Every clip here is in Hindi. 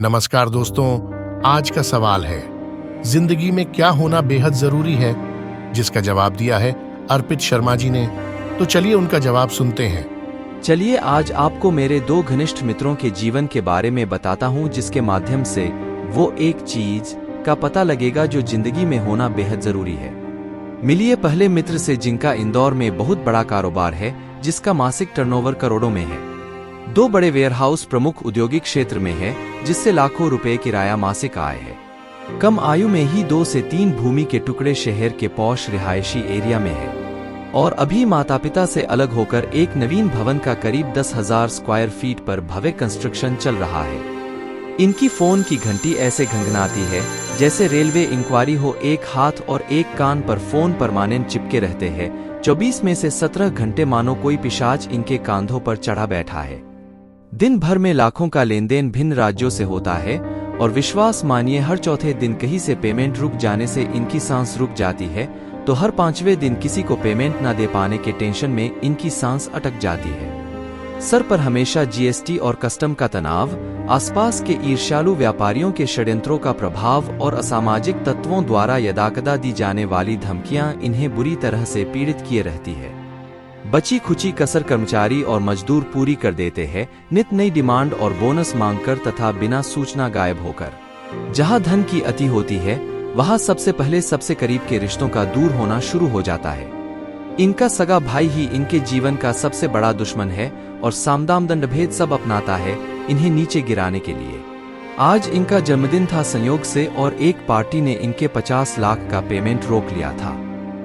नमस्कार दोस्तों, आज का सवाल है, जिंदगी में क्या होना बेहद जरूरी है? जिसका जवाब दिया है अर्पित शर्मा जी ने। तो चलिए उनका जवाब सुनते हैं। चलिए आज आपको मेरे दो घनिष्ठ मित्रों के जीवन के बारे में बताता हूँ, जिसके माध्यम से वो एक चीज का पता लगेगा जो जिंदगी में होना बेहद जरूरी है। मिलिए पहले मित्र से, जिनका इंदौर में बहुत बड़ा कारोबार है, जिसका मासिक टर्नओवर करोड़ों में है। दो बड़े वेयरहाउस प्रमुख औद्योगिक क्षेत्र में है, जिससे लाखों रुपए किराया मासिक आय है। कम आयु में ही 2 से 3 भूमि के टुकड़े शहर के पॉश रिहायशी एरिया में है, और अभी माता पिता से अलग होकर एक नवीन भवन का करीब 10,000 स्क्वायर फीट पर भव्य कंस्ट्रक्शन चल रहा है। इनकी फोन की घंटी ऐसे घंघनाती है जैसे रेलवे इंक्वायरी हो। एक हाथ और एक कान पर फोन परमानेंट चिपके रहते हैं। 24 में से 17 घंटे मानो कोई पिशाच इनके कांधों पर चढ़ा बैठा है। दिन भर में लाखों का लेन देन भिन्न राज्यों से होता है, और विश्वास मानिए हर चौथे दिन कहीं से पेमेंट रुक जाने से इनकी सांस रुक जाती है, तो हर 5वें दिन किसी को पेमेंट न दे पाने के टेंशन में इनकी सांस अटक जाती है। सर पर हमेशा जीएसटी और कस्टम का तनाव, आसपास के ईर्ष्यालु व्यापारियों के षड्यंत्रों का प्रभाव और असामाजिक तत्वों द्वारा यदाकदा दी जाने वाली धमकियां इन्हें बुरी तरह से पीड़ित किए रहती है। बची खुची कसर कर्मचारी और मजदूर पूरी कर देते हैं, नित नई डिमांड और बोनस मांगकर तथा बिना सूचना गायब होकर। जहां धन की अति होती है, वहां सबसे पहले सबसे करीब के रिश्तों का दूर होना शुरू हो जाता है। इनका सगा भाई ही इनके जीवन का सबसे बड़ा दुश्मन है, और सामदाम दंडभेद सब अपनाता है इन्हें नीचे गिराने के लिए। आज इनका जन्मदिन था संयोग से, और एक पार्टी ने इनके 50 लाख का पेमेंट रोक लिया था।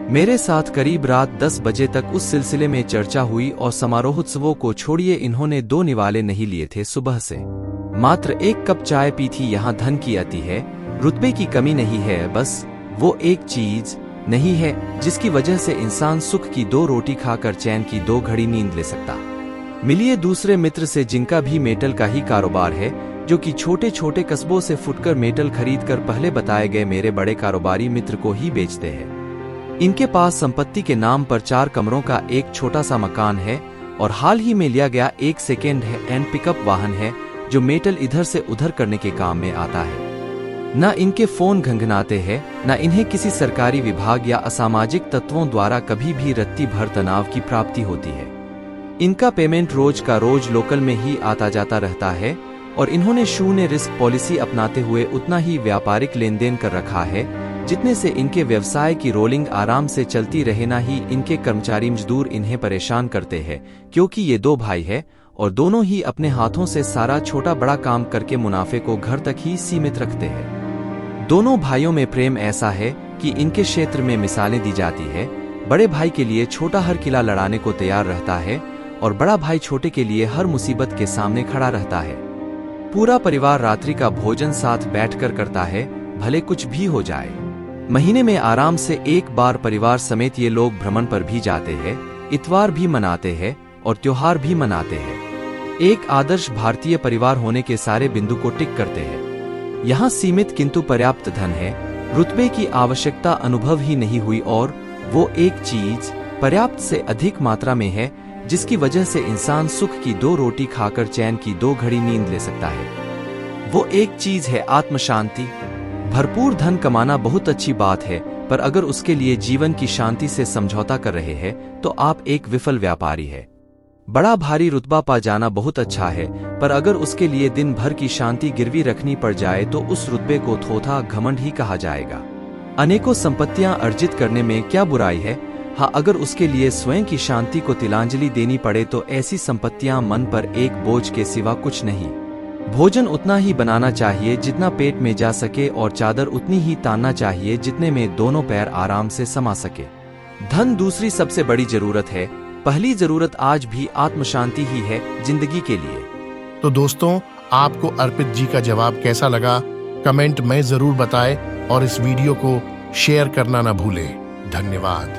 मेरे साथ करीब रात 10 बजे तक उस सिलसिले में चर्चा हुई, और समारोहोत्सवों को छोड़िए इन्होंने 2 निवाले नहीं लिए थे सुबह से। मात्र 1 कप चाय पी थी। यहाँ धन की अति है, रुतबे की कमी नहीं है, बस वो एक चीज नहीं है जिसकी वजह से इंसान सुख की 2 रोटी खाकर चैन की 2 घड़ी नींद ले सकता। मिलिए दूसरे मित्र से, जिनका भी मेटल का ही कारोबार है, जो कि छोटे छोटे कस्बों से फुटकर मेटल खरीदकर पहले बताए गए मेरे बड़े कारोबारी मित्र को ही बेचते हैं। इनके पास संपत्ति के नाम पर 4 कमरों का एक छोटा सा मकान है, और हाल ही में लिया गया एक सेकेंड हैंड पिकअप वाहन है, जो मेटल इधर से उधर करने के काम में आता है। न इनके फोन घंघनाते हैं, न इन्हें किसी सरकारी विभाग या असामाजिक तत्वों द्वारा कभी भी रत्ती भर तनाव की प्राप्ति होती है। इनका पेमेंट रोज का रोज लोकल में ही आता जाता रहता है, और इन्होंने शून्य रिस्क पॉलिसी अपनाते हुए उतना ही व्यापारिक लेन देन कर रखा है, जितने से इनके व्यवसाय की रोलिंग आराम से चलती रहे। ना ही इनके कर्मचारी मजदूर इन्हें परेशान करते हैं, क्योंकि ये 2 भाई हैं, और दोनों ही अपने हाथों से सारा छोटा बड़ा काम करके मुनाफे को घर तक ही सीमित रखते हैं। दोनों भाइयों में प्रेम ऐसा है कि इनके क्षेत्र में मिसालें दी जाती है। बड़े भाई के लिए छोटा हर किला लड़ाने को तैयार रहता है, और बड़ा भाई छोटे के लिए हर मुसीबत के सामने खड़ा रहता है। पूरा परिवार रात्रि का भोजन साथ बैठकर करता है, भले कुछ भी हो जाए। महीने में आराम से एक बार परिवार समेत ये लोग भ्रमण पर भी जाते हैं, इतवार भी मनाते हैं और त्योहार भी मनाते हैं। एक आदर्श भारतीय परिवार होने के सारे बिंदु को टिक करते हैं। यहाँ सीमित किंतु पर्याप्त धन है, रुतबे की आवश्यकता अनुभव ही नहीं हुई, और वो एक चीज पर्याप्त से अधिक मात्रा में है, जिसकी वजह से इंसान सुख की 2 रोटी खाकर चैन की 2 घड़ी नींद ले सकता है। वो एक चीज है आत्मशांति। भरपूर धन कमाना बहुत अच्छी बात है, पर अगर उसके लिए जीवन की शांति से समझौता कर रहे हैं, तो आप एक विफल व्यापारी है। बड़ा भारी रुतबा पा जाना बहुत अच्छा है, पर अगर उसके लिए दिन भर की शांति गिरवी रखनी पड़ जाए, तो उस रुतबे को थोथा घमंड ही कहा जाएगा। अनेकों संपत्तियां अर्जित करने में क्या बुराई है? हाँ, अगर उसके लिए स्वयं की शांति को तिलांजलि देनी पड़े, तो ऐसी संपत्तियां मन पर एक बोझ के सिवा कुछ नहीं। भोजन उतना ही बनाना चाहिए जितना पेट में जा सके, और चादर उतनी ही तानना चाहिए जितने में दोनों पैर आराम से समा सके। धन दूसरी सबसे बड़ी जरूरत है, पहली जरूरत आज भी आत्मशांति ही है जिंदगी के लिए। तो दोस्तों, आपको अर्पित जी का जवाब कैसा लगा, कमेंट में जरूर बताएं, और इस वीडियो को शेयर करना ना भूलें। धन्यवाद।